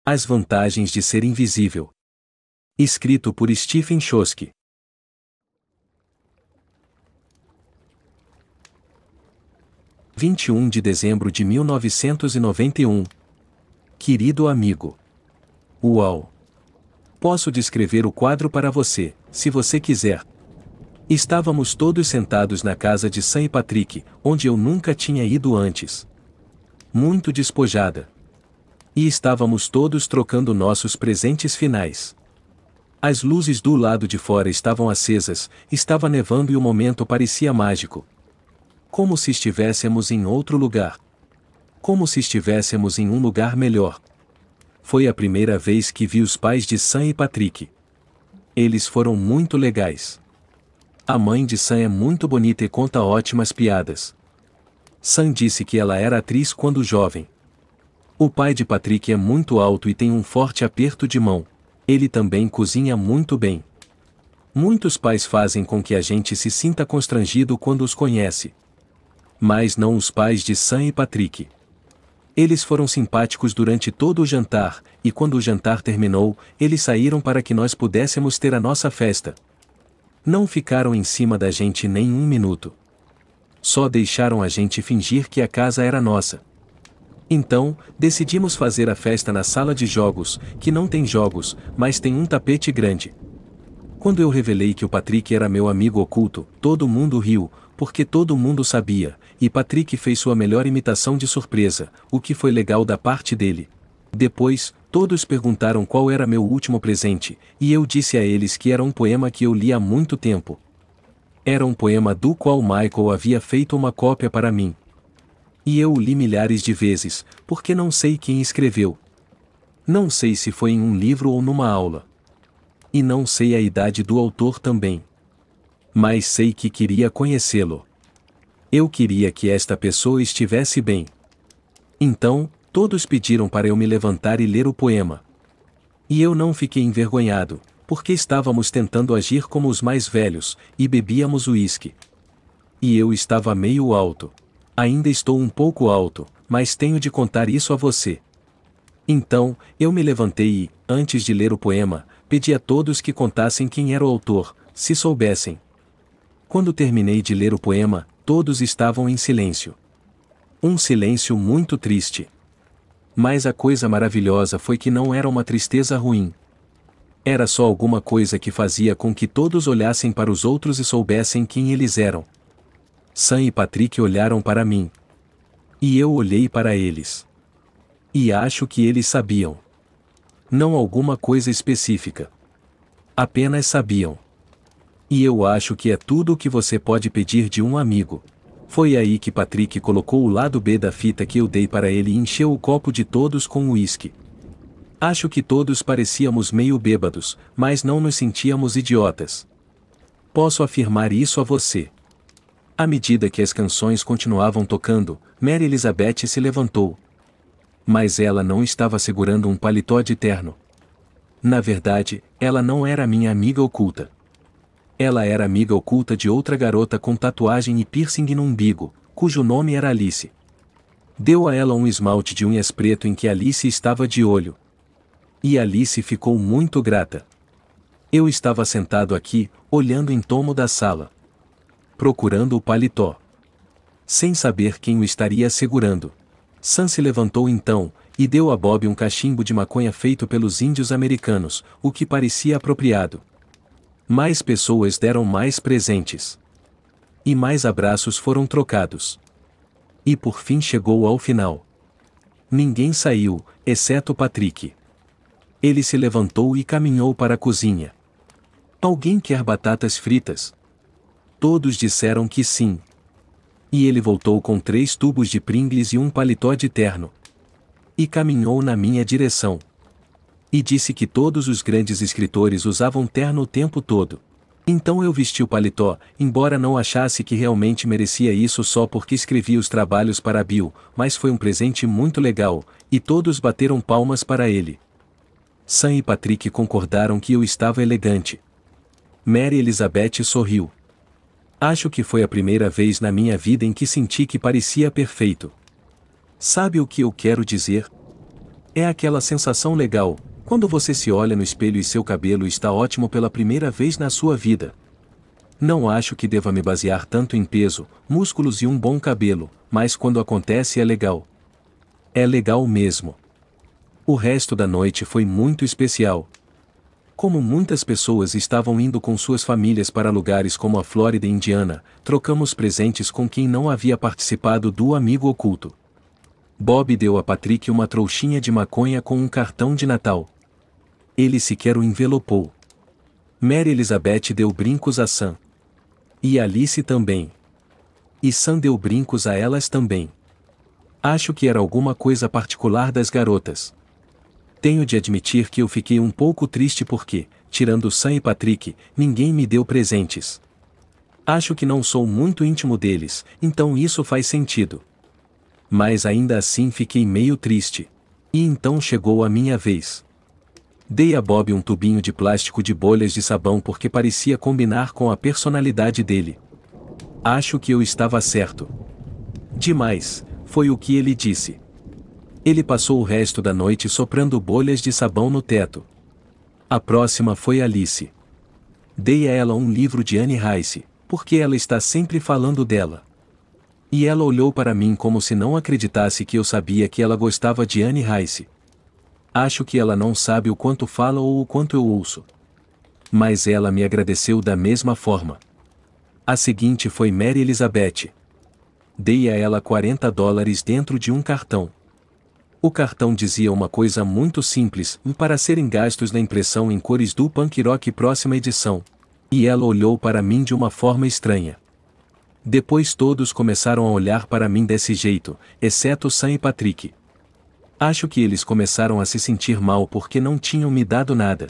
As vantagens de ser invisível. Escrito por Stephen Chbosky. 21 de dezembro de 1991. Querido amigo. Uau! Posso descrever o quadro para você, se você quiser. Estávamos todos sentados na casa de Sam e Patrick, onde eu nunca tinha ido antes. Muito despojada. E estávamos todos trocando nossos presentes finais. As luzes do lado de fora estavam acesas, estava nevando e o momento parecia mágico. Como se estivéssemos em outro lugar. Como se estivéssemos em um lugar melhor. Foi a primeira vez que vi os pais de Sam e Patrick. Eles foram muito legais. A mãe de Sam é muito bonita e conta ótimas piadas. Sam disse que ela era atriz quando jovem. O pai de Patrick é muito alto e tem um forte aperto de mão. Ele também cozinha muito bem. Muitos pais fazem com que a gente se sinta constrangido quando os conhece. Mas não os pais de Sam e Patrick. Eles foram simpáticos durante todo o jantar, e quando o jantar terminou, eles saíram para que nós pudéssemos ter a nossa festa. Não ficaram em cima da gente nem um minuto. Só deixaram a gente fingir que a casa era nossa. Então, decidimos fazer a festa na sala de jogos, que não tem jogos, mas tem um tapete grande. Quando eu revelei que o Patrick era meu amigo oculto, todo mundo riu, porque todo mundo sabia, e Patrick fez sua melhor imitação de surpresa, o que foi legal da parte dele. Depois, todos perguntaram qual era meu último presente, e eu disse a eles que era um poema que eu li há muito tempo. Era um poema do qual Michael havia feito uma cópia para mim. E eu o li milhares de vezes, porque não sei quem escreveu. Não sei se foi em um livro ou numa aula. E não sei a idade do autor também. Mas sei que queria conhecê-lo. Eu queria que esta pessoa estivesse bem. Então, todos pediram para eu me levantar e ler o poema. E eu não fiquei envergonhado, porque estávamos tentando agir como os mais velhos, e bebíamos uísque. E eu estava meio alto. Ainda estou um pouco alto, mas tenho de contar isso a você. Então, eu me levantei e, antes de ler o poema, pedi a todos que contassem quem era o autor, se soubessem. Quando terminei de ler o poema, todos estavam em silêncio. Um silêncio muito triste. Mas a coisa maravilhosa foi que não era uma tristeza ruim. Era só alguma coisa que fazia com que todos olhassem para os outros e soubessem quem eles eram. Sam e Patrick olharam para mim. E eu olhei para eles. E acho que eles sabiam. Não alguma coisa específica. Apenas sabiam. E eu acho que é tudo o que você pode pedir de um amigo. Foi aí que Patrick colocou o lado B da fita que eu dei para ele e encheu o copo de todos com uísque. Acho que todos parecíamos meio bêbados, mas não nos sentíamos idiotas. Posso afirmar isso a você. À medida que as canções continuavam tocando, Mary Elizabeth se levantou. Mas ela não estava segurando um paletó de terno. Na verdade, ela não era minha amiga oculta. Ela era amiga oculta de outra garota com tatuagem e piercing no umbigo, cujo nome era Alice. Deu a ela um esmalte de unhas preto em que Alice estava de olho. E Alice ficou muito grata. Eu estava sentado aqui, olhando em torno da sala. Procurando o paletó. Sem saber quem o estaria segurando. Sam se levantou então, e deu a Bob um cachimbo de maconha feito pelos índios americanos, o que parecia apropriado. Mais pessoas deram mais presentes. E mais abraços foram trocados. E por fim chegou ao final. Ninguém saiu, exceto Patrick. Ele se levantou e caminhou para a cozinha. Alguém quer batatas fritas? Todos disseram que sim. E ele voltou com 3 tubos de Pringles e um paletó de terno. E caminhou na minha direção. E disse que todos os grandes escritores usavam terno o tempo todo. Então eu vesti o paletó, embora não achasse que realmente merecia isso só porque escrevi os trabalhos para Bill, mas foi um presente muito legal, e todos bateram palmas para ele. Sam e Patrick concordaram que eu estava elegante. Mary Elizabeth sorriu. Acho que foi a primeira vez na minha vida em que senti que parecia perfeito. Sabe o que eu quero dizer? É aquela sensação legal, quando você se olha no espelho e seu cabelo está ótimo pela primeira vez na sua vida. Não acho que deva me basear tanto em peso, músculos e um bom cabelo, mas quando acontece é legal. É legal mesmo. O resto da noite foi muito especial. Como muitas pessoas estavam indo com suas famílias para lugares como a Flórida e Indiana, trocamos presentes com quem não havia participado do Amigo Oculto. Bob deu a Patrick uma trouxinha de maconha com um cartão de Natal. Ele sequer o envelopou. Mary Elizabeth deu brincos a Sam. E Alice também. E Sam deu brincos a elas também. Acho que era alguma coisa particular das garotas. Tenho de admitir que eu fiquei um pouco triste porque, tirando Sam e Patrick, ninguém me deu presentes. Acho que não sou muito íntimo deles, então isso faz sentido. Mas ainda assim fiquei meio triste. E então chegou a minha vez. Dei a Bob um tubinho de plástico de bolhas de sabão porque parecia combinar com a personalidade dele. Acho que eu estava certo. Demais, foi o que ele disse. Ele passou o resto da noite soprando bolhas de sabão no teto. A próxima foi Alice. Dei a ela um livro de Anne Rice, porque ela está sempre falando dela. E ela olhou para mim como se não acreditasse que eu sabia que ela gostava de Anne Rice. Acho que ela não sabe o quanto fala ou o quanto eu ouço. Mas ela me agradeceu da mesma forma. A seguinte foi Mary Elizabeth. Dei a ela $40 dentro de um cartão. O cartão dizia uma coisa muito simples, para serem gastos na impressão em cores do Punk Rock próxima edição. E ela olhou para mim de uma forma estranha. Depois todos começaram a olhar para mim desse jeito, exceto Sam e Patrick. Acho que eles começaram a se sentir mal porque não tinham me dado nada.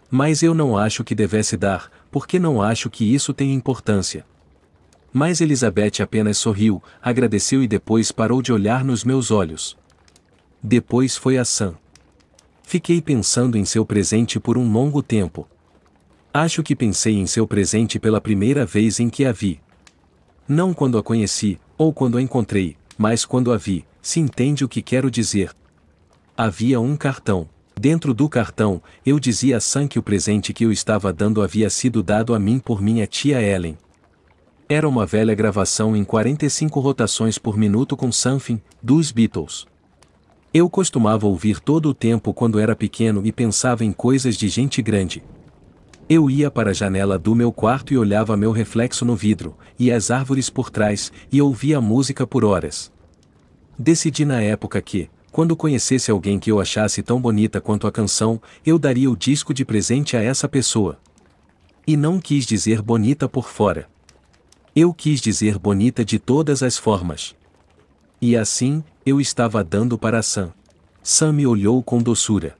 Mas eu não acho que devesse dar, porque não acho que isso tenha importância. Mas Elizabeth apenas sorriu, agradeceu e depois parou de olhar nos meus olhos. Depois foi a Sam. Fiquei pensando em seu presente por um longo tempo. Acho que pensei em seu presente pela primeira vez em que a vi. Não quando a conheci, ou quando a encontrei, mas quando a vi, se entende o que quero dizer. Havia um cartão. Dentro do cartão, eu dizia a Sam que o presente que eu estava dando havia sido dado a mim por minha tia Ellen. Era uma velha gravação em 45 rotações por minuto com Something, dos Beatles. Eu costumava ouvir todo o tempo quando era pequeno e pensava em coisas de gente grande. Eu ia para a janela do meu quarto e olhava meu reflexo no vidro, e as árvores por trás, e ouvia a música por horas. Decidi na época que, quando conhecesse alguém que eu achasse tão bonita quanto a canção, eu daria o disco de presente a essa pessoa. E não quis dizer bonita por fora. Eu quis dizer bonita de todas as formas. E assim, eu estava dando para Sam. Sam me olhou com doçura.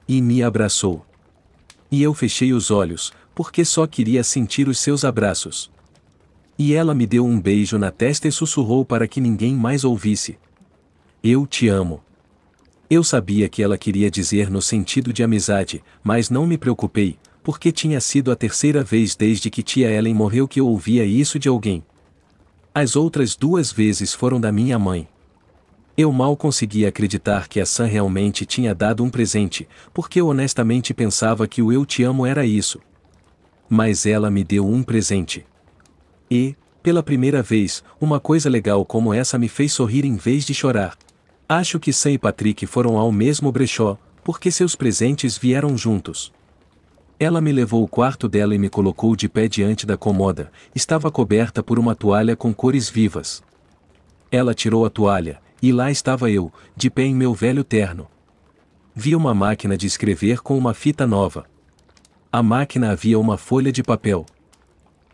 E me abraçou. E eu fechei os olhos, porque só queria sentir os seus abraços. E ela me deu um beijo na testa e sussurrou para que ninguém mais ouvisse. Eu te amo. Eu sabia que ela queria dizer no sentido de amizade, mas não me preocupei, porque tinha sido a terceira vez desde que tia Ellen morreu que eu ouvia isso de alguém. As outras 2 vezes foram da minha mãe. Eu mal conseguia acreditar que a Sam realmente tinha dado um presente, porque eu honestamente pensava que o eu te amo era isso. Mas ela me deu um presente. E, pela primeira vez, uma coisa legal como essa me fez sorrir em vez de chorar. Acho que Sam e Patrick foram ao mesmo brechó, porque seus presentes vieram juntos. Ela me levou ao quarto dela e me colocou de pé diante da cômoda, estava coberta por uma toalha com cores vivas. Ela tirou a toalha, e lá estava eu, de pé em meu velho terno. Vi uma máquina de escrever com uma fita nova. A máquina havia uma folha de papel.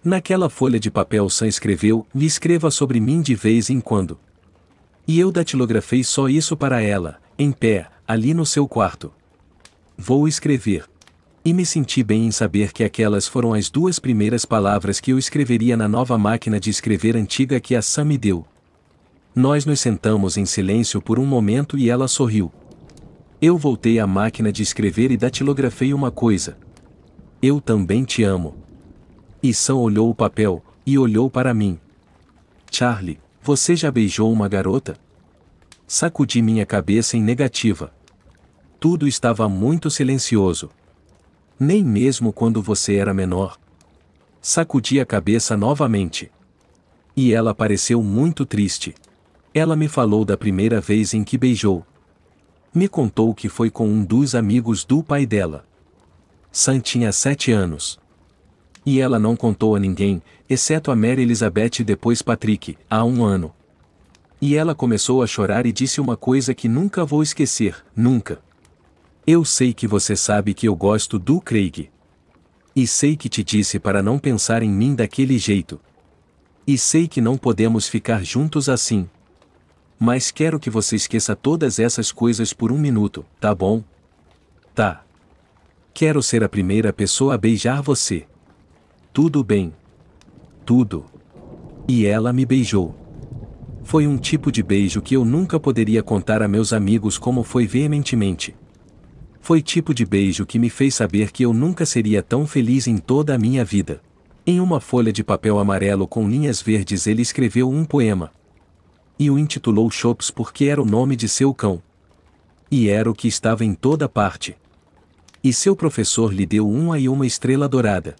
Naquela folha de papel Sam escreveu: "Me escreva sobre mim de vez em quando." E eu datilografei só isso para ela, em pé, ali no seu quarto. Vou escrever. E me senti bem em saber que aquelas foram as 2 primeiras palavras que eu escreveria na nova máquina de escrever antiga que a Sam me deu. Nós nos sentamos em silêncio por um momento e ela sorriu. Eu voltei à máquina de escrever e datilografei uma coisa. Eu também te amo. E Sam olhou o papel, e olhou para mim. Charlie, você já beijou uma garota? Sacudi minha cabeça em negativa. Tudo estava muito silencioso. Nem mesmo quando você era menor. Sacudi a cabeça novamente. E ela pareceu muito triste. Ela me falou da primeira vez em que beijou. Me contou que foi com um dos amigos do pai dela. Sam tinha 7 anos. E ela não contou a ninguém, exceto a Mary Elizabeth e depois Patrick, há 1 ano. E ela começou a chorar e disse uma coisa que nunca vou esquecer, nunca. Eu sei que você sabe que eu gosto do Craig. E sei que te disse para não pensar em mim daquele jeito. E sei que não podemos ficar juntos assim. Mas quero que você esqueça todas essas coisas por 1 minuto, tá bom? Tá. Quero ser a primeira pessoa a beijar você. Tudo bem. Tudo. E ela me beijou. Foi um tipo de beijo que eu nunca poderia contar a meus amigos como foi veementemente. Foi tipo de beijo que me fez saber que eu nunca seria tão feliz em toda a minha vida. Em uma folha de papel amarelo com linhas verdes ele escreveu um poema. E o intitulou Chops porque era o nome de seu cão. E era o que estava em toda parte. E seu professor lhe deu uma estrela dourada.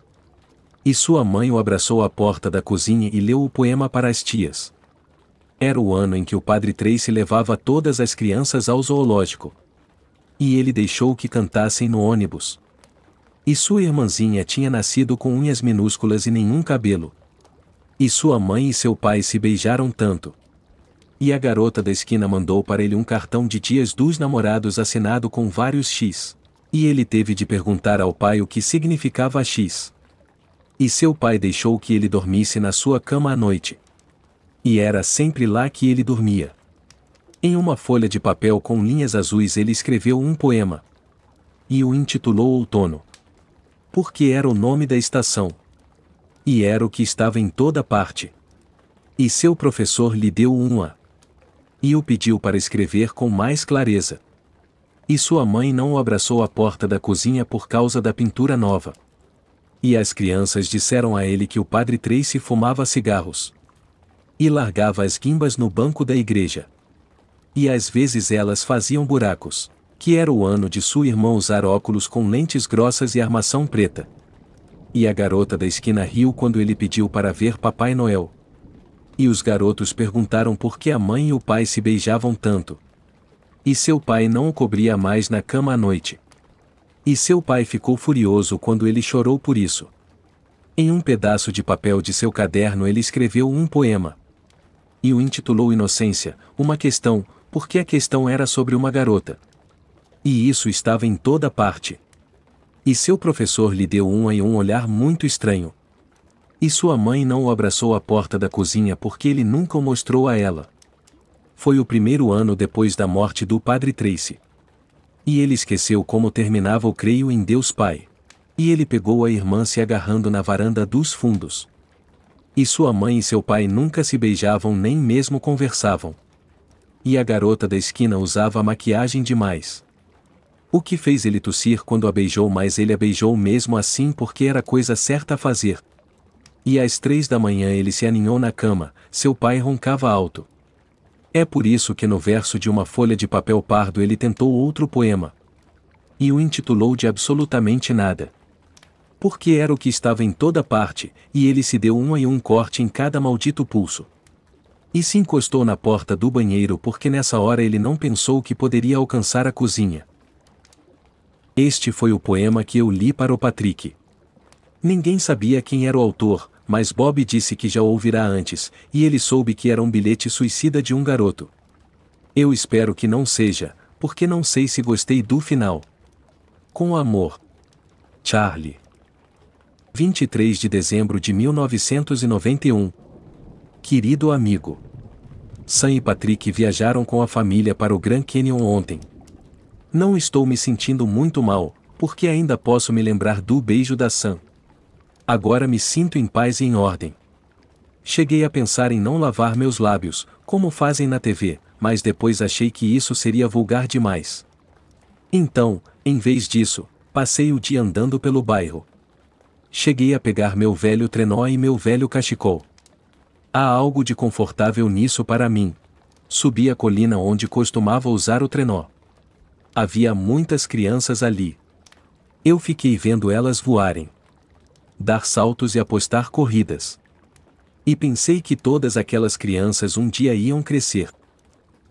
E sua mãe o abraçou à porta da cozinha e leu o poema para as tias. Era o ano em que o padre Tracy levava todas as crianças ao zoológico. E ele deixou que cantassem no ônibus. E sua irmãzinha tinha nascido com unhas minúsculas e nenhum cabelo. E sua mãe e seu pai se beijaram tanto. E a garota da esquina mandou para ele um cartão de dias dos namorados assinado com vários X. E ele teve de perguntar ao pai o que significava X. E seu pai deixou que ele dormisse na sua cama à noite. E era sempre lá que ele dormia. Em uma folha de papel com linhas azuis ele escreveu um poema. E o intitulou Outono. Porque era o nome da estação. E era o que estava em toda parte. E seu professor lhe deu uma. E o pediu para escrever com mais clareza. E sua mãe não o abraçou à porta da cozinha por causa da pintura nova. E as crianças disseram a ele que o padre Tracy fumava cigarros. E largava as guimbas no banco da igreja. E às vezes elas faziam buracos, que era o ano de sua irmã usar óculos com lentes grossas e armação preta. E a garota da esquina riu quando ele pediu para ver Papai Noel. E os garotos perguntaram por que a mãe e o pai se beijavam tanto. E seu pai não o cobria mais na cama à noite. E seu pai ficou furioso quando ele chorou por isso. Em um pedaço de papel de seu caderno ele escreveu um poema. E o intitulou Inocência, uma questão, porque a questão era sobre uma garota. E isso estava em toda parte. E seu professor lhe deu um olhar muito estranho. E sua mãe não o abraçou à porta da cozinha porque ele nunca o mostrou a ela. Foi o primeiro ano depois da morte do padre Tracy. E ele esqueceu como terminava o Creio em Deus Pai. E ele pegou a irmã se agarrando na varanda dos fundos. E sua mãe e seu pai nunca se beijavam nem mesmo conversavam. E a garota da esquina usava maquiagem demais. O que fez ele tossir quando a beijou, mas ele a beijou mesmo assim porque era coisa certa a fazer. E às 3 da manhã ele se aninhou na cama, seu pai roncava alto. É por isso que no verso de uma folha de papel pardo ele tentou outro poema. E o intitulou de Absolutamente Nada. Porque era o que estava em toda parte, e ele se deu um corte em cada maldito pulso. E se encostou na porta do banheiro porque nessa hora ele não pensou que poderia alcançar a cozinha. Este foi o poema que eu li para o Patrick. Ninguém sabia quem era o autor, mas Bob disse que já o ouvirá antes, e ele soube que era um bilhete suicida de um garoto. Eu espero que não seja, porque não sei se gostei do final. Com amor. Charlie. 23 de dezembro de 1991. Querido amigo. Sam e Patrick viajaram com a família para o Grand Canyon ontem. Não estou me sentindo muito mal, porque ainda posso me lembrar do beijo da Sam. Agora me sinto em paz e em ordem. Cheguei a pensar em não lavar meus lábios, como fazem na TV, mas depois achei que isso seria vulgar demais. Então, em vez disso, passei o dia andando pelo bairro. Cheguei a pegar meu velho trenó e meu velho cachecol. Há algo de confortável nisso para mim. Subi a colina onde costumava usar o trenó. Havia muitas crianças ali. Eu fiquei vendo elas voarem, dar saltos e apostar corridas. E pensei que todas aquelas crianças um dia iam crescer.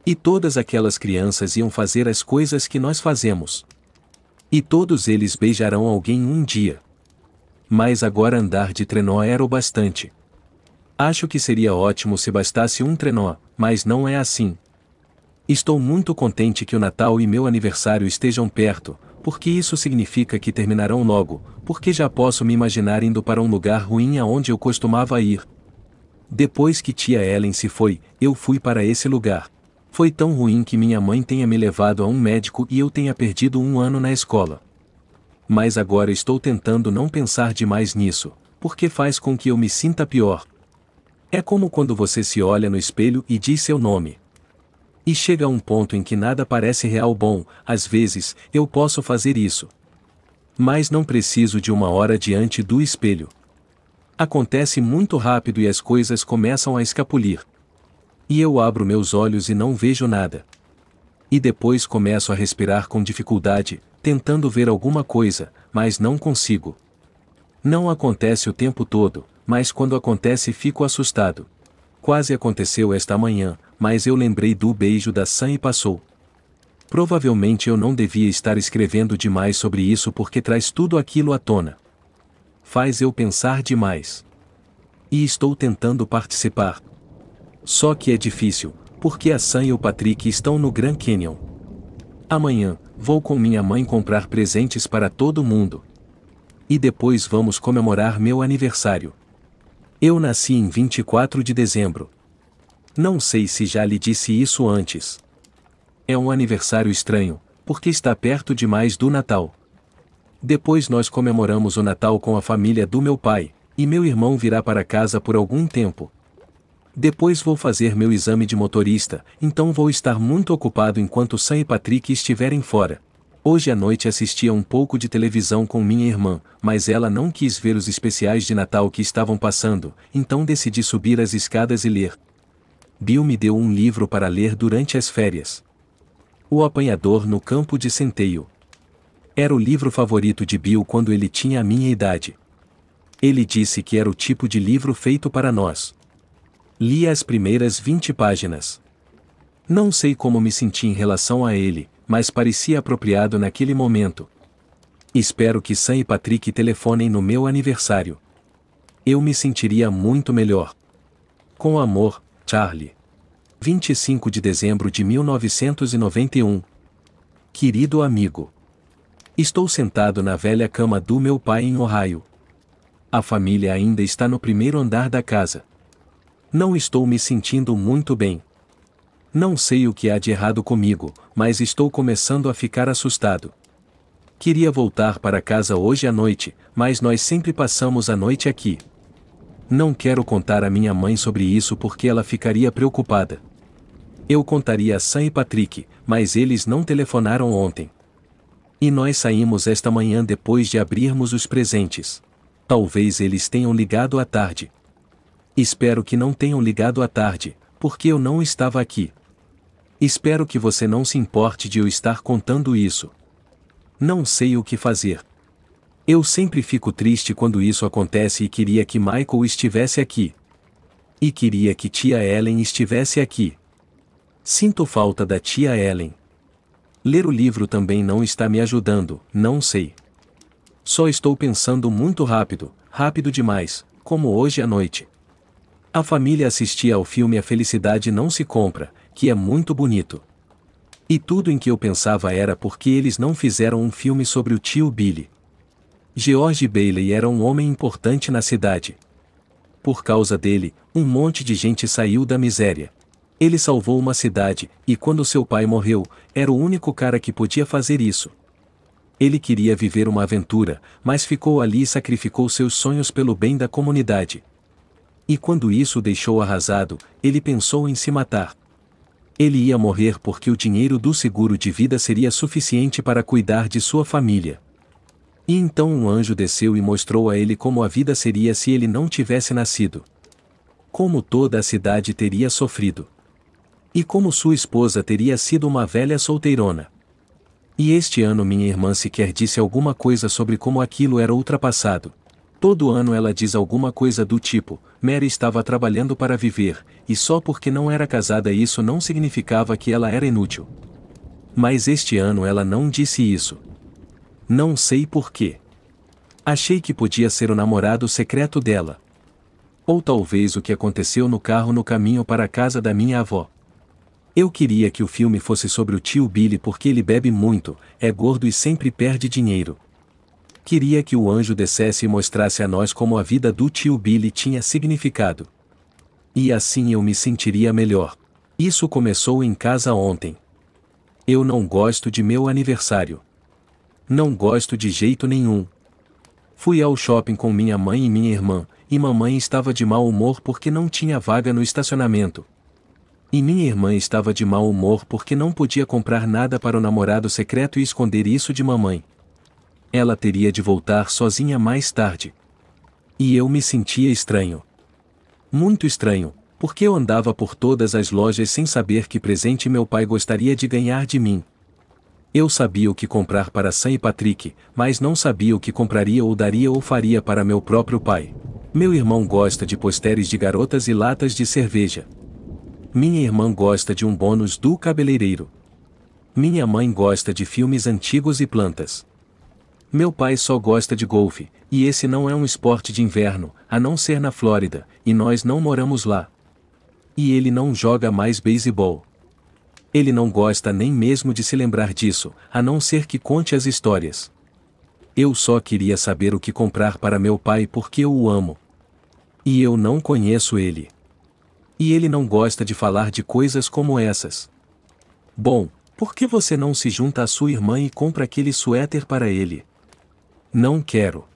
E todas aquelas crianças iam fazer as coisas que nós fazemos. E todos eles beijarão alguém um dia. Mas agora andar de trenó era o bastante. Acho que seria ótimo se bastasse um trenó, mas não é assim. Estou muito contente que o Natal e meu aniversário estejam perto, porque isso significa que terminarão logo, porque já posso me imaginar indo para um lugar ruim aonde eu costumava ir. Depois que tia Ellen se foi, eu fui para esse lugar. Foi tão ruim que minha mãe tenha me levado a um médico e eu tenha perdido um ano na escola. Mas agora estou tentando não pensar demais nisso, porque faz com que eu me sinta pior. É como quando você se olha no espelho e diz seu nome. E chega a um ponto em que nada parece real. Bom, às vezes, eu posso fazer isso. Mas não preciso de uma hora diante do espelho. Acontece muito rápido e as coisas começam a escapulir. E eu abro meus olhos e não vejo nada. E depois começo a respirar com dificuldade, tentando ver alguma coisa, mas não consigo. Não acontece o tempo todo, mas quando acontece fico assustado. Quase aconteceu esta manhã, mas eu lembrei do beijo da Sam e passou. Provavelmente eu não devia estar escrevendo demais sobre isso porque traz tudo aquilo à tona. Faz eu pensar demais. E estou tentando participar. Só que é difícil, porque a Sam e o Patrick estão no Grand Canyon. Amanhã, vou com minha mãe comprar presentes para todo mundo. E depois vamos comemorar meu aniversário. Eu nasci em 24 de dezembro. Não sei se já lhe disse isso antes. É um aniversário estranho, porque está perto demais do Natal. Depois nós comemoramos o Natal com a família do meu pai, e meu irmão virá para casa por algum tempo. Depois vou fazer meu exame de motorista, então vou estar muito ocupado enquanto Sam e Patrick estiverem fora. Hoje à noite assisti a um pouco de televisão com minha irmã, mas ela não quis ver os especiais de Natal que estavam passando, então decidi subir as escadas e ler. Bill me deu um livro para ler durante as férias. O Apanhador no Campo de Centeio. Era o livro favorito de Bill quando ele tinha a minha idade. Ele disse que era o tipo de livro feito para nós. Li as primeiras 20 páginas. Não sei como me senti em relação a ele, mas parecia apropriado naquele momento. Espero que Sam e Patrick telefonem no meu aniversário. Eu me sentiria muito melhor. Com amor, Charlie. 25 de dezembro de 1991. Querido amigo. Estou sentado na velha cama do meu pai em Ohio. A família ainda está no primeiro andar da casa. Não estou me sentindo muito bem. Não sei o que há de errado comigo, mas estou começando a ficar assustado. Queria voltar para casa hoje à noite, mas nós sempre passamos a noite aqui. Não quero contar a minha mãe sobre isso porque ela ficaria preocupada. Eu contaria a Sam e Patrick, mas eles não telefonaram ontem. E nós saímos esta manhã depois de abrirmos os presentes. Talvez eles tenham ligado à tarde. Espero que não tenham ligado à tarde, porque eu não estava aqui. Espero que você não se importe de eu estar contando isso. Não sei o que fazer. Eu sempre fico triste quando isso acontece e queria que Michael estivesse aqui. E queria que tia Ellen estivesse aqui. Sinto falta da tia Ellen. Ler o livro também não está me ajudando, não sei. Só estou pensando muito rápido, rápido demais, como hoje à noite. A família assistia ao filme A Felicidade Não Se Compra, que é muito bonito. E tudo em que eu pensava era porque eles não fizeram um filme sobre o tio Billy. George Bailey era um homem importante na cidade. Por causa dele, um monte de gente saiu da miséria. Ele salvou uma cidade, e quando seu pai morreu, era o único cara que podia fazer isso. Ele queria viver uma aventura, mas ficou ali e sacrificou seus sonhos pelo bem da comunidade. E quando isso o deixou arrasado, ele pensou em se matar. Ele ia morrer porque o dinheiro do seguro de vida seria suficiente para cuidar de sua família. E então um anjo desceu e mostrou a ele como a vida seria se ele não tivesse nascido. Como toda a cidade teria sofrido. E como sua esposa teria sido uma velha solteirona. E este ano minha irmã sequer disse alguma coisa sobre como aquilo era ultrapassado. Todo ano ela diz alguma coisa do tipo: Mary estava trabalhando para viver, e só porque não era casada isso não significava que ela era inútil. Mas este ano ela não disse isso. Não sei por quê. Achei que podia ser o namorado secreto dela. Ou talvez o que aconteceu no carro no caminho para a casa da minha avó. Eu queria que o filme fosse sobre o tio Billy porque ele bebe muito, é gordo e sempre perde dinheiro. Queria que o anjo descesse e mostrasse a nós como a vida do tio Billy tinha significado. E assim eu me sentiria melhor. Isso começou em casa ontem. Eu não gosto de meu aniversário. Não gosto de jeito nenhum. Fui ao shopping com minha mãe e minha irmã, e mamãe estava de mau humor porque não tinha vaga no estacionamento. E minha irmã estava de mau humor porque não podia comprar nada para o namorado secreto e esconder isso de mamãe. Ela teria de voltar sozinha mais tarde. E eu me sentia estranho. Muito estranho, porque eu andava por todas as lojas sem saber que presente meu pai gostaria de ganhar de mim. Eu sabia o que comprar para Sam e Patrick, mas não sabia o que compraria ou daria ou faria para meu próprio pai. Meu irmão gosta de posteres de garotas e latas de cerveja. Minha irmã gosta de um bônus do cabeleireiro. Minha mãe gosta de filmes antigos e plantas. Meu pai só gosta de golfe, e esse não é um esporte de inverno, a não ser na Flórida, e nós não moramos lá. E ele não joga mais beisebol. Ele não gosta nem mesmo de se lembrar disso, a não ser que conte as histórias. Eu só queria saber o que comprar para meu pai porque eu o amo. E eu não conheço ele. E ele não gosta de falar de coisas como essas. Bom, por que você não se junta à sua irmã e compra aquele suéter para ele? Não quero.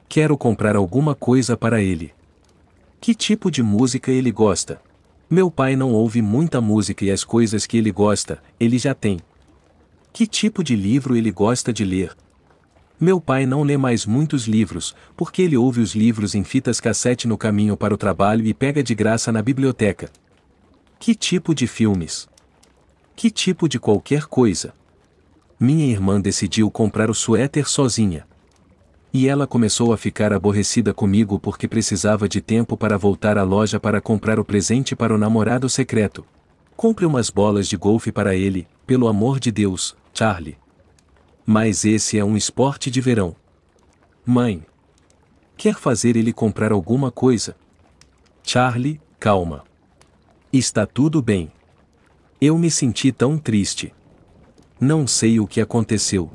Quero comprar alguma coisa para ele. Que tipo de música ele gosta? Meu pai não ouve muita música e as coisas que ele gosta, ele já tem. Que tipo de livro ele gosta de ler? Meu pai não lê mais muitos livros, porque ele ouve os livros em fitas cassete no caminho para o trabalho e pega de graça na biblioteca. Que tipo de filmes? Que tipo de qualquer coisa? Minha irmã decidiu comprar o suéter sozinha. E ela começou a ficar aborrecida comigo porque precisava de tempo para voltar à loja para comprar o presente para o namorado secreto. Compre umas bolas de golfe para ele, pelo amor de Deus, Charlie. Mas esse é um esporte de verão. Mãe. Quer fazer ele comprar alguma coisa? Charlie, calma. Está tudo bem. Eu me senti tão triste. Não sei o que aconteceu.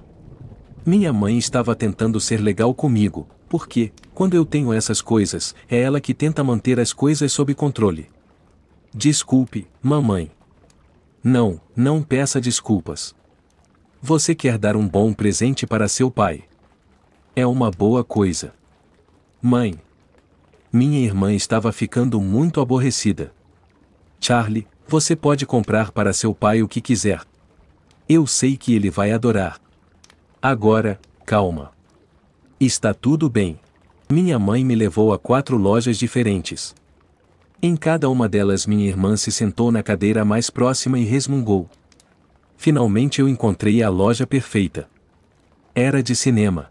Minha mãe estava tentando ser legal comigo, porque, quando eu tenho essas coisas, é ela que tenta manter as coisas sob controle. Desculpe, mamãe. Não, não peça desculpas. Você quer dar um bom presente para seu pai. É uma boa coisa. Mãe. Minha irmã estava ficando muito aborrecida. Charlie, você pode comprar para seu pai o que quiser. Eu sei que ele vai adorar. Agora, calma. Está tudo bem. Minha mãe me levou a 4 lojas diferentes. Em cada uma delas minha irmã se sentou na cadeira mais próxima e resmungou. Finalmente eu encontrei a loja perfeita. Era de cinema.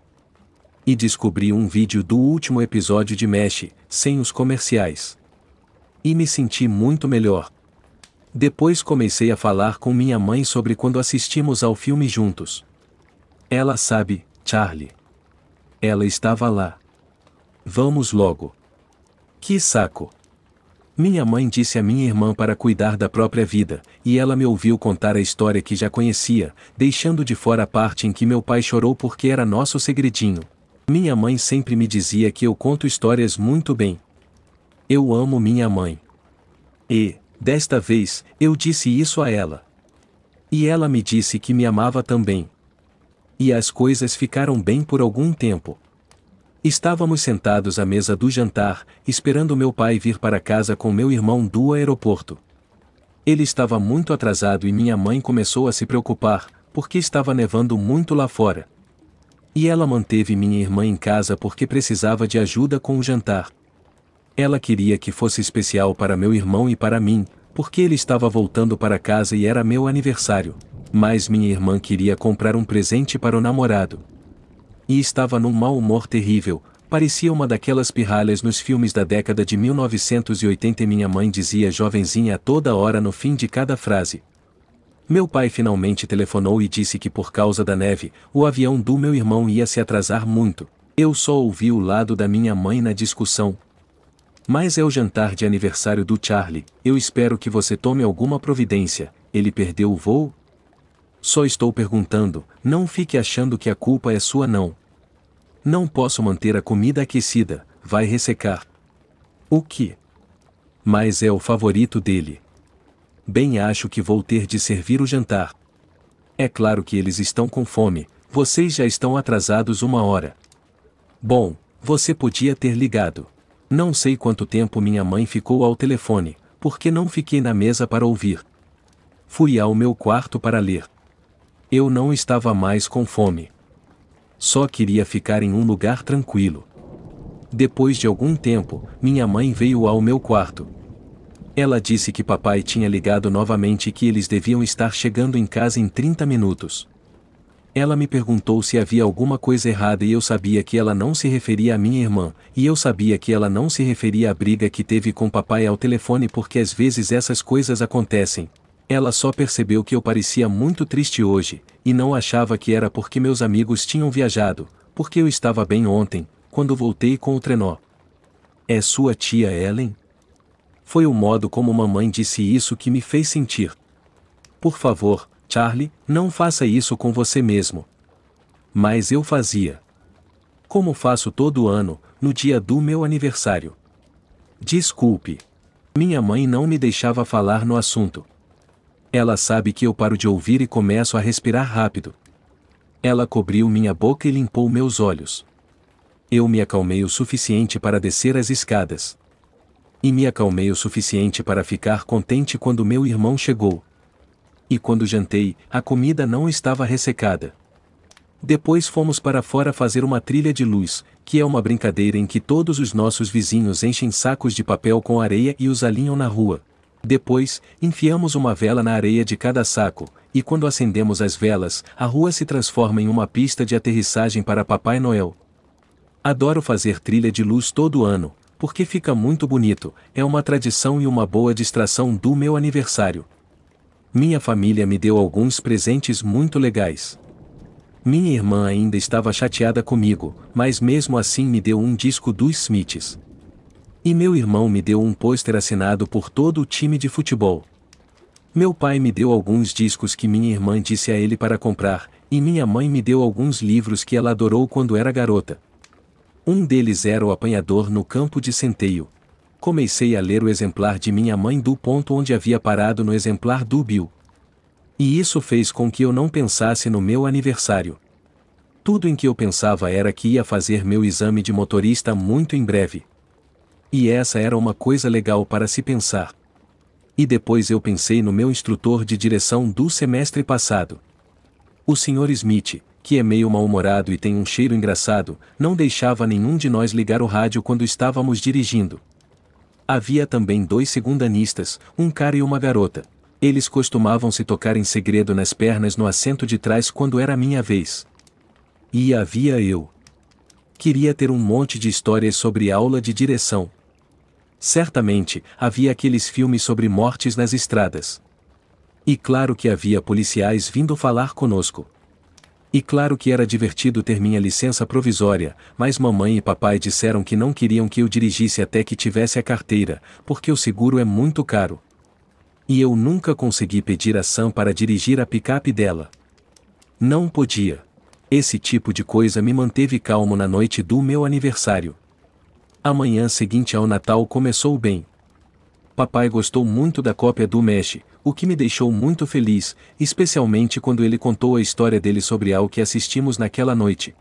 E descobri um vídeo do último episódio de MASH, sem os comerciais. E me senti muito melhor. Depois comecei a falar com minha mãe sobre quando assistimos ao filme juntos. Ela sabe, Charlie. Ela estava lá. Vamos logo. Que saco. Minha mãe disse a minha irmã para cuidar da própria vida, e ela me ouviu contar a história que já conhecia, deixando de fora a parte em que meu pai chorou porque era nosso segredinho. Minha mãe sempre me dizia que eu conto histórias muito bem. Eu amo minha mãe. E, desta vez, eu disse isso a ela. E ela me disse que me amava também. E as coisas ficaram bem por algum tempo. Estávamos sentados à mesa do jantar, esperando meu pai vir para casa com meu irmão do aeroporto. Ele estava muito atrasado e minha mãe começou a se preocupar, porque estava nevando muito lá fora. E ela manteve minha irmã em casa porque precisava de ajuda com o jantar. Ela queria que fosse especial para meu irmão e para mim, porque ele estava voltando para casa e era meu aniversário. Mas minha irmã queria comprar um presente para o namorado. E estava num mau humor terrível, parecia uma daquelas pirralhas nos filmes da década de 1980 e minha mãe dizia jovenzinha a toda hora no fim de cada frase. Meu pai finalmente telefonou e disse que por causa da neve, o avião do meu irmão ia se atrasar muito. Eu só ouvi o lado da minha mãe na discussão. Mas é o jantar de aniversário do Charlie, eu espero que você tome alguma providência, ele perdeu o voo? Só estou perguntando, não fique achando que a culpa é sua não. Não posso manter a comida aquecida, vai ressecar. O que? Mas é o favorito dele. Bem, acho que vou ter de servir o jantar. É claro que eles estão com fome, vocês já estão atrasados 1 hora. Bom, você podia ter ligado. Não sei quanto tempo minha mãe ficou ao telefone, porque não fiquei na mesa para ouvir. Fui ao meu quarto para ler. Eu não estava mais com fome. Só queria ficar em um lugar tranquilo. Depois de algum tempo, minha mãe veio ao meu quarto. Ela disse que papai tinha ligado novamente e que eles deviam estar chegando em casa em 30 minutos. Ela me perguntou se havia alguma coisa errada e eu sabia que ela não se referia à minha irmã, e eu sabia que ela não se referia à briga que teve com papai ao telefone porque às vezes essas coisas acontecem. Ela só percebeu que eu parecia muito triste hoje, e não achava que era porque meus amigos tinham viajado, porque eu estava bem ontem, quando voltei com o trenó. É sua tia Ellen? Foi o modo como mamãe disse isso que me fez sentir. Por favor, Charlie, não faça isso com você mesmo. Mas eu fazia. Como faço todo ano, no dia do meu aniversário. Desculpe. Minha mãe não me deixava falar no assunto. Ela sabe que eu paro de ouvir e começo a respirar rápido. Ela cobriu minha boca e limpou meus olhos. Eu me acalmei o suficiente para descer as escadas. E me acalmei o suficiente para ficar contente quando meu irmão chegou. E quando jantei, a comida não estava ressecada. Depois fomos para fora fazer uma trilha de luz, que é uma brincadeira em que todos os nossos vizinhos enchem sacos de papel com areia e os alinham na rua. Depois, enfiamos uma vela na areia de cada saco, e quando acendemos as velas, a rua se transforma em uma pista de aterrissagem para Papai Noel. Adoro fazer trilha de luz todo ano, porque fica muito bonito, é uma tradição e uma boa distração do meu aniversário. Minha família me deu alguns presentes muito legais. Minha irmã ainda estava chateada comigo, mas mesmo assim me deu um disco dos Smiths. E meu irmão me deu um pôster assinado por todo o time de futebol. Meu pai me deu alguns discos que minha irmã disse a ele para comprar, e minha mãe me deu alguns livros que ela adorou quando era garota. Um deles era O Apanhador no Campo de Centeio. Comecei a ler o exemplar de minha mãe do ponto onde havia parado no exemplar do Bill. E isso fez com que eu não pensasse no meu aniversário. Tudo em que eu pensava era que ia fazer meu exame de motorista muito em breve. E essa era uma coisa legal para se pensar. E depois eu pensei no meu instrutor de direção do semestre passado. O Sr. Smith, que é meio mal-humorado e tem um cheiro engraçado, não deixava nenhum de nós ligar o rádio quando estávamos dirigindo. Havia também 2 segundanistas, um cara e uma garota. Eles costumavam se tocar em segredo nas pernas no assento de trás quando era minha vez. E havia eu. Queria ter um monte de histórias sobre aula de direção. Certamente, havia aqueles filmes sobre mortes nas estradas. E claro que havia policiais vindo falar conosco. E claro que era divertido ter minha licença provisória, mas mamãe e papai disseram que não queriam que eu dirigisse até que tivesse a carteira, porque o seguro é muito caro. E eu nunca consegui pedir a Sam para dirigir a picape dela. Não podia. Esse tipo de coisa me manteve calmo na noite do meu aniversário. A manhã seguinte ao Natal começou bem. Papai gostou muito da cópia do Mesh, o que me deixou muito feliz, especialmente quando ele contou a história dele sobre algo que assistimos naquela noite.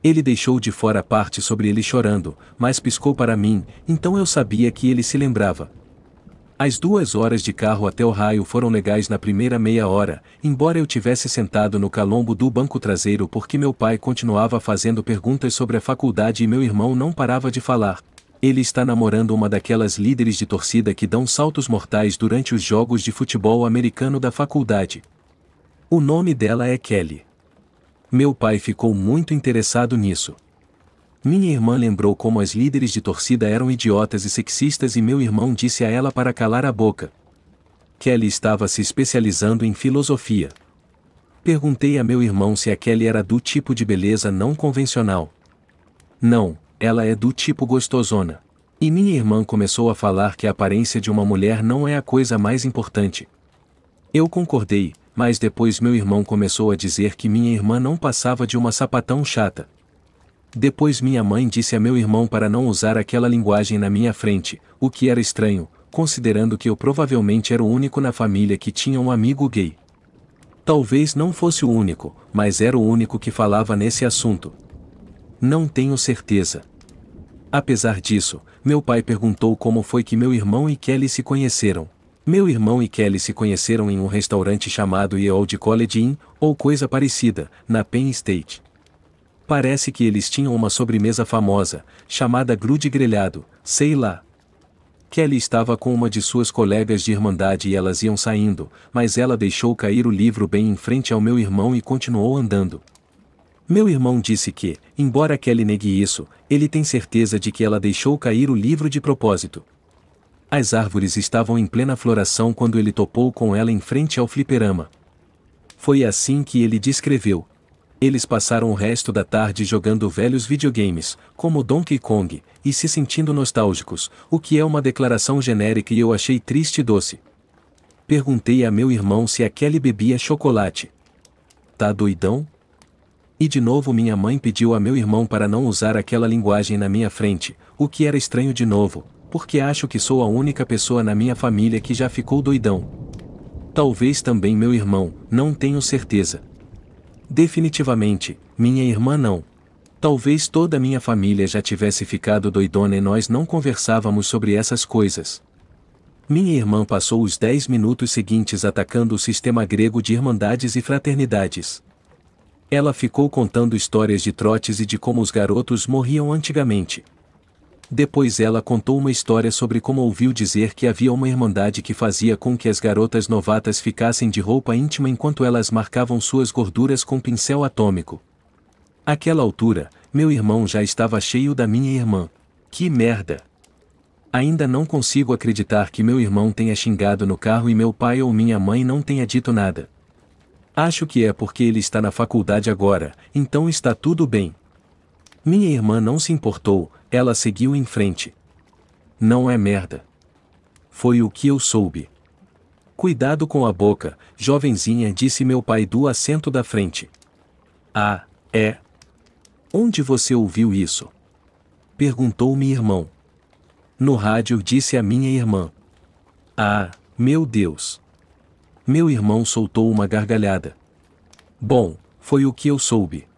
Ele deixou de fora a parte sobre ele chorando, mas piscou para mim, então eu sabia que ele se lembrava. As 2 horas de carro até o raio foram legais na primeira meia hora, embora eu tivesse sentado no calombo do banco traseiro porque meu pai continuava fazendo perguntas sobre a faculdade e meu irmão não parava de falar. Ele está namorando uma daquelas líderes de torcida que dão saltos mortais durante os jogos de futebol americano da faculdade. O nome dela é Kelly. Meu pai ficou muito interessado nisso. Minha irmã lembrou como as líderes de torcida eram idiotas e sexistas e meu irmão disse a ela para calar a boca. Kelly estava se especializando em filosofia. Perguntei a meu irmão se a Kelly era do tipo de beleza não convencional. Não, ela é do tipo gostosona. E minha irmã começou a falar que a aparência de uma mulher não é a coisa mais importante. Eu concordei, mas depois meu irmão começou a dizer que minha irmã não passava de uma sapatão chata. Depois minha mãe disse a meu irmão para não usar aquela linguagem na minha frente, o que era estranho, considerando que eu provavelmente era o único na família que tinha um amigo gay. Talvez não fosse o único, mas era o único que falava nesse assunto. Não tenho certeza. Apesar disso, meu pai perguntou como foi que meu irmão e Kelly se conheceram. Meu irmão e Kelly se conheceram em um restaurante chamado Ye Old College Inn, ou coisa parecida, na Penn State. Parece que eles tinham uma sobremesa famosa, chamada grude grelhado, sei lá. Kelly estava com uma de suas colegas de irmandade e elas iam saindo, mas ela deixou cair o livro bem em frente ao meu irmão e continuou andando. Meu irmão disse que, embora Kelly negue isso, ele tem certeza de que ela deixou cair o livro de propósito. As árvores estavam em plena floração quando ele topou com ela em frente ao fliperama. Foi assim que ele descreveu. Eles passaram o resto da tarde jogando velhos videogames, como Donkey Kong, e se sentindo nostálgicos, o que é uma declaração genérica e eu achei triste e doce. Perguntei a meu irmão se a Kelly bebia chocolate. Tá doidão? E de novo minha mãe pediu a meu irmão para não usar aquela linguagem na minha frente, o que era estranho de novo, porque acho que sou a única pessoa na minha família que já ficou doidão. Talvez também meu irmão, não tenho certeza. Definitivamente, minha irmã não. Talvez toda a minha família já tivesse ficado doidona e nós não conversávamos sobre essas coisas. Minha irmã passou os 10 minutos seguintes atacando o sistema grego de irmandades e fraternidades. Ela ficou contando histórias de trotes e de como os garotos morriam antigamente. Depois ela contou uma história sobre como ouviu dizer que havia uma irmandade que fazia com que as garotas novatas ficassem de roupa íntima enquanto elas marcavam suas gorduras com pincel atômico. Àquela altura, meu irmão já estava cheio da minha irmã. Que merda! Ainda não consigo acreditar que meu irmão tenha xingado no carro e meu pai ou minha mãe não tenha dito nada. Acho que é porque ele está na faculdade agora, então está tudo bem. Minha irmã não se importou, ela seguiu em frente. Não é merda. Foi o que eu soube. Cuidado com a boca, jovenzinha, disse meu pai do assento da frente. Ah, é? Onde você ouviu isso? Perguntou meu irmão. No rádio, disse a minha irmã. Ah, meu Deus. Meu irmão soltou uma gargalhada. Bom, foi o que eu soube.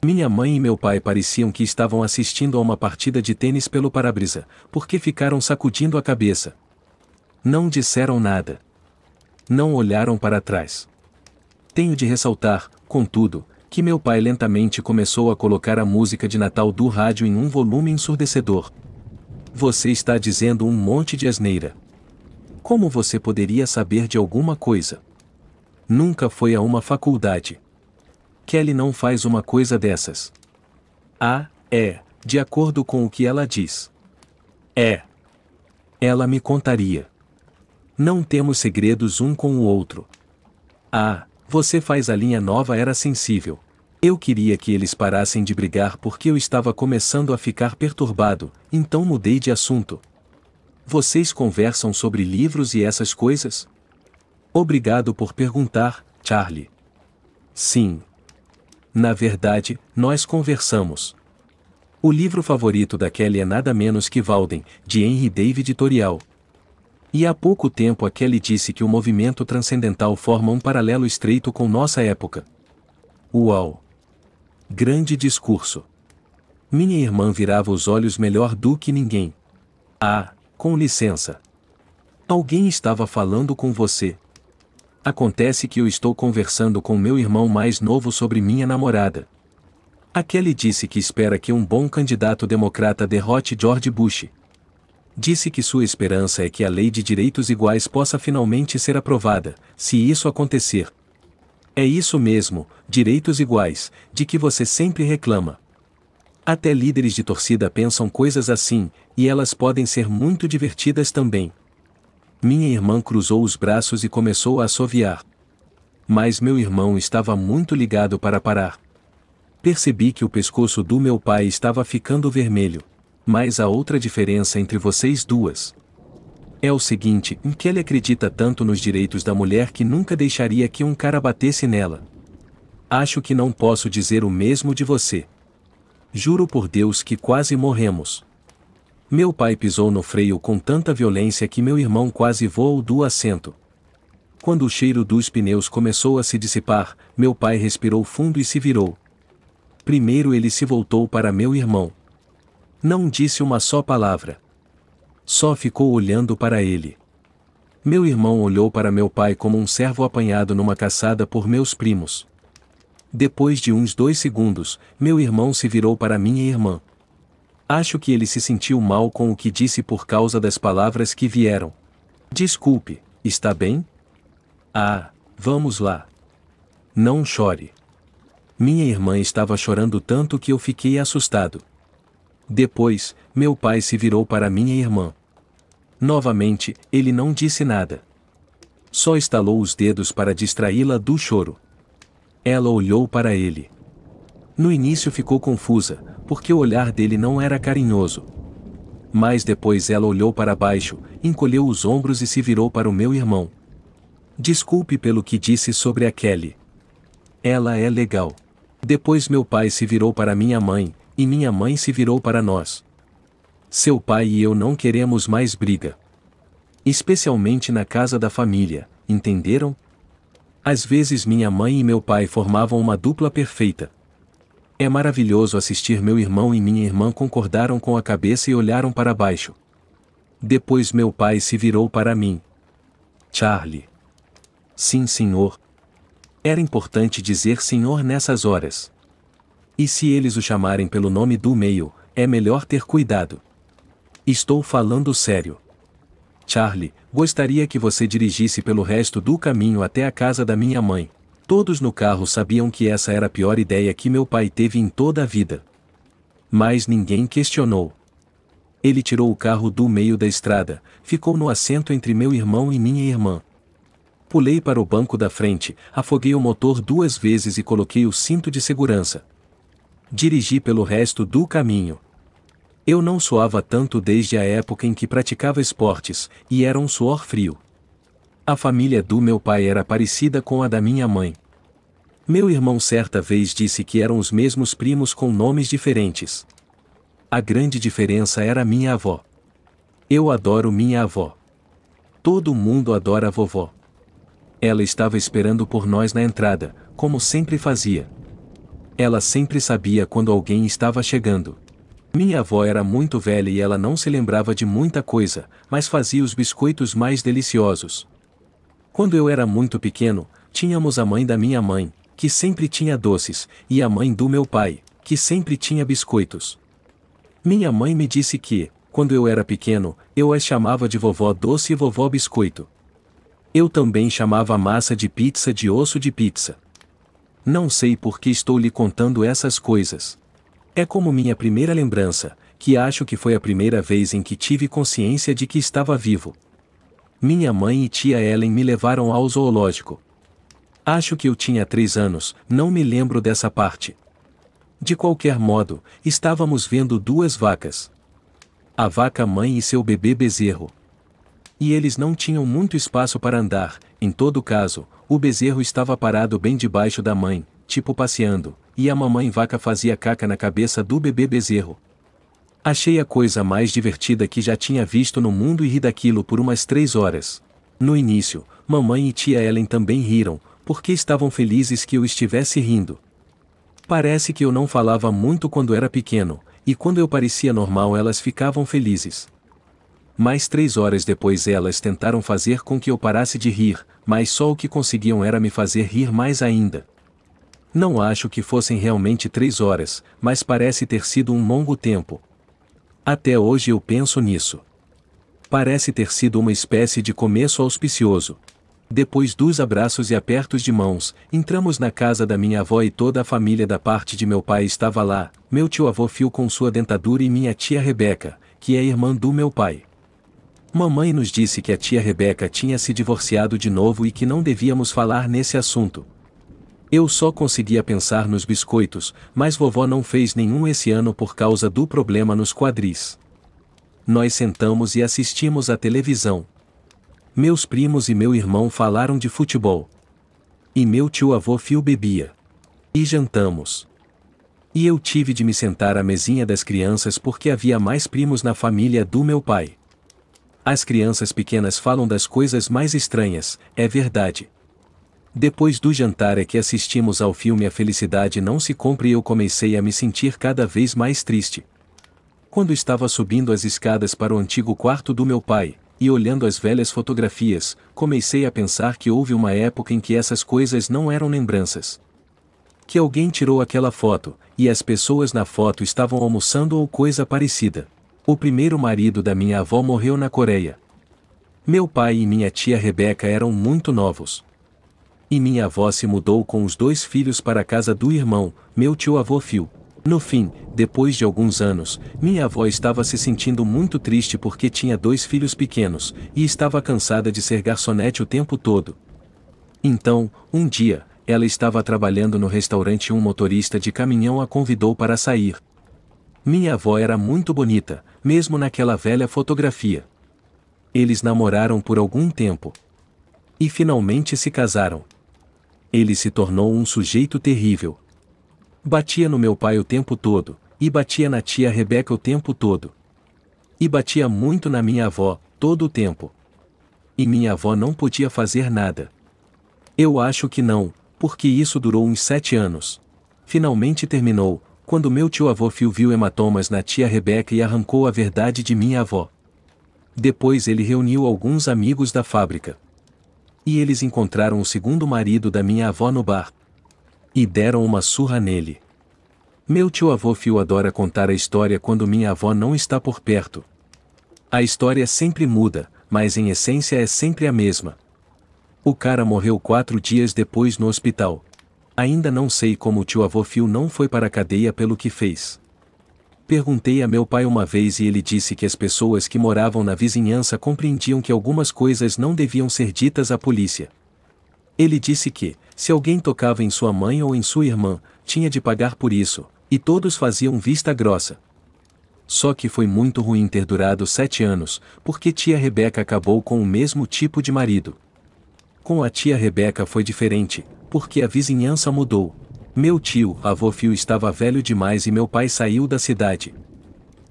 Minha mãe e meu pai pareciam que estavam assistindo a uma partida de tênis pelo para-brisa, porque ficaram sacudindo a cabeça. Não disseram nada. Não olharam para trás. Tenho de ressaltar, contudo, que meu pai lentamente começou a colocar a música de Natal do rádio em um volume ensurdecedor. Você está dizendo um monte de asneira. Como você poderia saber de alguma coisa? Nunca foi a uma faculdade. Kelly não faz uma coisa dessas. Ah, é, de acordo com o que ela diz. É. Ela me contaria. Não temos segredos um com o outro. Ah, você faz a linha nova era sensível. Eu queria que eles parassem de brigar porque eu estava começando a ficar perturbado, então mudei de assunto. Vocês conversam sobre livros e essas coisas? Obrigado por perguntar, Charlie. Sim. Na verdade, nós conversamos. O livro favorito da Kelly é nada menos que Walden, de Henry David Thoreau. E há pouco tempo a Kelly disse que o movimento transcendental forma um paralelo estreito com nossa época. Uau! Grande discurso. Minha irmã virava os olhos melhor do que ninguém. Ah, com licença. Alguém estava falando com você. Acontece que eu estou conversando com meu irmão mais novo sobre minha namorada. A Kelly disse que espera que um bom candidato democrata derrote George Bush. Disse que sua esperança é que a lei de direitos iguais possa finalmente ser aprovada, se isso acontecer. É isso mesmo, direitos iguais, de que você sempre reclama. Até líderes de torcida pensam coisas assim, e elas podem ser muito divertidas também. Minha irmã cruzou os braços e começou a assoviar. Mas meu irmão estava muito ligado para parar. Percebi que o pescoço do meu pai estava ficando vermelho. Mas há outra diferença entre vocês duas. É o seguinte, em que ele acredita tanto nos direitos da mulher que nunca deixaria que um cara batesse nela. Acho que não posso dizer o mesmo de você. Juro por Deus que quase morremos. Meu pai pisou no freio com tanta violência que meu irmão quase voou do assento. Quando o cheiro dos pneus começou a se dissipar, meu pai respirou fundo e se virou. Primeiro ele se voltou para meu irmão. Não disse uma só palavra. Só ficou olhando para ele. Meu irmão olhou para meu pai como um cervo apanhado numa caçada por meus primos. Depois de uns 2 segundos, meu irmão se virou para minha irmã. Acho que ele se sentiu mal com o que disse por causa das palavras que vieram. Desculpe, está bem? Ah, vamos lá. Não chore. Minha irmã estava chorando tanto que eu fiquei assustado. Depois, meu pai se virou para minha irmã. Novamente, ele não disse nada. Só estalou os dedos para distraí-la do choro. Ela olhou para ele. No início ficou confusa, porque o olhar dele não era carinhoso. Mas depois ela olhou para baixo, encolheu os ombros e se virou para o meu irmão. Desculpe pelo que disse sobre a Kelly. Ela é legal. Depois meu pai se virou para minha mãe, e minha mãe se virou para nós. Seu pai e eu não queremos mais briga. Especialmente na casa da família, entenderam? Às vezes minha mãe e meu pai formavam uma dupla perfeita. É maravilhoso assistir meu irmão e minha irmã concordaram com a cabeça e olharam para baixo. Depois meu pai se virou para mim. Charlie. Sim, senhor. Era importante dizer senhor nessas horas. E se eles o chamarem pelo nome do meio, é melhor ter cuidado. Estou falando sério. Charlie, gostaria que você dirigisse pelo resto do caminho até a casa da minha mãe. Todos no carro sabiam que essa era a pior ideia que meu pai teve em toda a vida. Mas ninguém questionou. Ele tirou o carro do meio da estrada, ficou no assento entre meu irmão e minha irmã. Pulei para o banco da frente, afoguei o motor 2 vezes e coloquei o cinto de segurança. Dirigi pelo resto do caminho. Eu não suava tanto desde a época em que praticava esportes, e era um suor frio. A família do meu pai era parecida com a da minha mãe. Meu irmão certa vez disse que eram os mesmos primos com nomes diferentes. A grande diferença era minha avó. Eu adoro minha avó. Todo mundo adora a vovó. Ela estava esperando por nós na entrada, como sempre fazia. Ela sempre sabia quando alguém estava chegando. Minha avó era muito velha e ela não se lembrava de muita coisa, mas fazia os biscoitos mais deliciosos. Quando eu era muito pequeno, tínhamos a mãe da minha mãe, que sempre tinha doces, e a mãe do meu pai, que sempre tinha biscoitos. Minha mãe me disse que, quando eu era pequeno, eu as chamava de vovó doce e vovó biscoito. Eu também chamava a massa de pizza de osso de pizza. Não sei por que estou lhe contando essas coisas. É como minha primeira lembrança, que acho que foi a primeira vez em que tive consciência de que estava vivo. Minha mãe e tia Ellen me levaram ao zoológico. Acho que eu tinha 3 anos, não me lembro dessa parte. De qualquer modo, estávamos vendo 2 vacas. A vaca mãe e seu bebê bezerro. E eles não tinham muito espaço para andar, em todo caso, o bezerro estava parado bem debaixo da mãe, tipo passeando, e a mamãe vaca fazia caca na cabeça do bebê bezerro. Achei a coisa mais divertida que já tinha visto no mundo e ri daquilo por umas 3 horas. No início, mamãe e tia Ellen também riram, porque estavam felizes que eu estivesse rindo. Parece que eu não falava muito quando era pequeno, e quando eu parecia normal elas ficavam felizes. Mais 3 horas depois elas tentaram fazer com que eu parasse de rir, mas só o que conseguiam era me fazer rir mais ainda. Não acho que fossem realmente 3 horas, mas parece ter sido um longo tempo. Até hoje eu penso nisso. Parece ter sido uma espécie de começo auspicioso. Depois dos abraços e apertos de mãos, entramos na casa da minha avó e toda a família da parte de meu pai estava lá, meu tio-avô Phil com sua dentadura e minha tia Rebeca, que é irmã do meu pai. Mamãe nos disse que a tia Rebeca tinha se divorciado de novo e que não devíamos falar nesse assunto. Eu só conseguia pensar nos biscoitos, mas vovó não fez nenhum esse ano por causa do problema nos quadris. Nós sentamos e assistimos à televisão. Meus primos e meu irmão falaram de futebol. E meu tio-avô Phil bebia. E jantamos. E eu tive de me sentar à mesinha das crianças porque havia mais primos na família do meu pai. As crianças pequenas falam das coisas mais estranhas, é verdade. Depois do jantar é que assistimos ao filme A Felicidade Não Se Compra e eu comecei a me sentir cada vez mais triste. Quando estava subindo as escadas para o antigo quarto do meu pai, e olhando as velhas fotografias, comecei a pensar que houve uma época em que essas coisas não eram lembranças. Que alguém tirou aquela foto, e as pessoas na foto estavam almoçando ou coisa parecida. O primeiro marido da minha avó morreu na Coreia. Meu pai e minha tia Rebeca eram muito novos. E minha avó se mudou com os 2 filhos para a casa do irmão, meu tio-avô Phil. No fim, depois de alguns anos, minha avó estava se sentindo muito triste porque tinha 2 filhos pequenos, e estava cansada de ser garçonete o tempo todo. Então, um dia, ela estava trabalhando no restaurante e um motorista de caminhão a convidou para sair. Minha avó era muito bonita, mesmo naquela velha fotografia. Eles namoraram por algum tempo. E finalmente se casaram. Ele se tornou um sujeito terrível. Batia no meu pai o tempo todo, e batia na tia Rebeca o tempo todo. E batia muito na minha avó, todo o tempo. E minha avó não podia fazer nada. Eu acho que não, porque isso durou uns 7 anos. Finalmente terminou, quando meu tio-avô Phil viu hematomas na tia Rebeca e arrancou a verdade de minha avó. Depois ele reuniu alguns amigos da fábrica. E eles encontraram o segundo marido da minha avó no bar. E deram uma surra nele. Meu tio-avô Phil adora contar a história quando minha avó não está por perto. A história sempre muda, mas em essência é sempre a mesma. O cara morreu 4 dias depois no hospital. Ainda não sei como o tio-avô Phil não foi para a cadeia pelo que fez. Perguntei a meu pai uma vez e ele disse que as pessoas que moravam na vizinhança compreendiam que algumas coisas não deviam ser ditas à polícia. Ele disse que, se alguém tocava em sua mãe ou em sua irmã, tinha de pagar por isso, e todos faziam vista grossa. Só que foi muito ruim ter durado 7 anos, porque tia Rebeca acabou com o mesmo tipo de marido. Com a tia Rebeca foi diferente, porque a vizinhança mudou. Meu tio, avô Phil estava velho demais e meu pai saiu da cidade.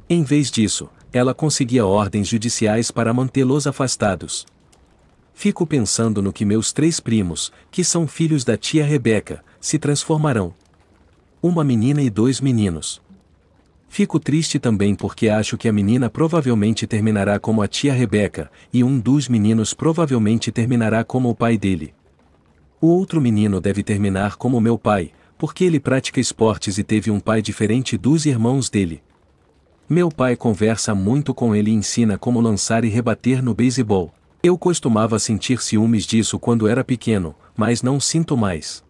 Em vez disso, ela conseguia ordens judiciais para mantê-los afastados. Fico pensando no que meus 3 primos, que são filhos da tia Rebeca, se transformarão. Uma menina e 2 meninos. Fico triste também porque acho que a menina provavelmente terminará como a tia Rebeca, e um dos meninos provavelmente terminará como o pai dele. O outro menino deve terminar como meu pai, porque ele pratica esportes e teve um pai diferente dos irmãos dele. Meu pai conversa muito com ele e ensina como lançar e rebater no beisebol. Eu costumava sentir ciúmes disso quando era pequeno, mas não sinto mais.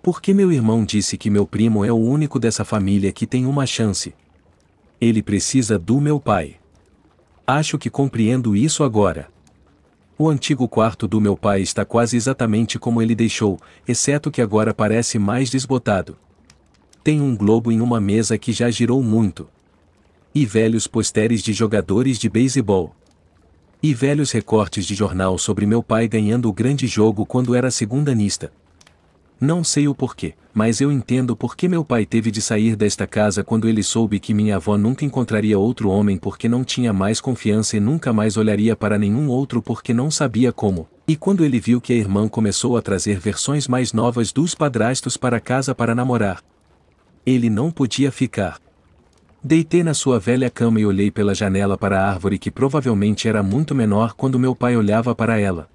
Porque meu irmão disse que meu primo é o único dessa família que tem uma chance. Ele precisa do meu pai. Acho que compreendo isso agora. O antigo quarto do meu pai está quase exatamente como ele deixou, exceto que agora parece mais desbotado. Tem um globo em uma mesa que já girou muito. E velhos posteres de jogadores de beisebol. E velhos recortes de jornal sobre meu pai ganhando o grande jogo quando era segundanista. Não sei o porquê, mas eu entendo por que meu pai teve de sair desta casa quando ele soube que minha avó nunca encontraria outro homem porque não tinha mais confiança e nunca mais olharia para nenhum outro porque não sabia como. E quando ele viu que a irmã começou a trazer versões mais novas dos padrastos para casa para namorar. Ele não podia ficar. Deitei na sua velha cama e olhei pela janela para a árvore que provavelmente era muito menor quando meu pai olhava para ela.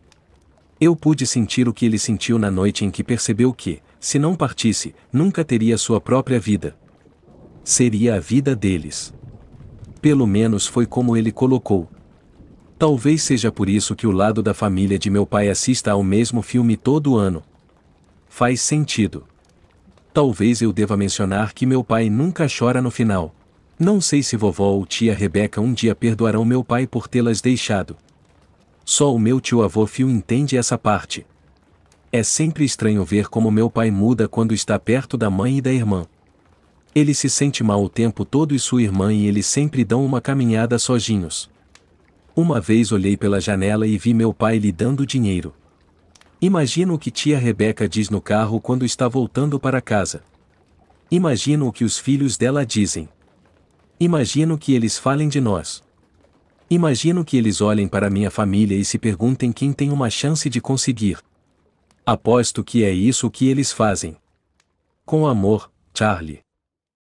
Eu pude sentir o que ele sentiu na noite em que percebeu que, se não partisse, nunca teria sua própria vida. Seria a vida deles. Pelo menos foi como ele colocou. Talvez seja por isso que o lado da família de meu pai assista ao mesmo filme todo ano. Faz sentido. Talvez eu deva mencionar que meu pai nunca chora no final. Não sei se vovó ou tia Rebeca um dia perdoarão meu pai por tê-las deixado. Só o meu tio-avô Phil entende essa parte. É sempre estranho ver como meu pai muda quando está perto da mãe e da irmã. Ele se sente mal o tempo todo e sua irmã e ele sempre dão uma caminhada sozinhos. Uma vez olhei pela janela e vi meu pai lhe dando dinheiro. Imagino o que tia Rebeca diz no carro quando está voltando para casa. Imagino o que os filhos dela dizem. Imagino que eles falem de nós. Imagino que eles olhem para minha família e se perguntem quem tem uma chance de conseguir. Aposto que é isso que eles fazem. Com amor, Charlie.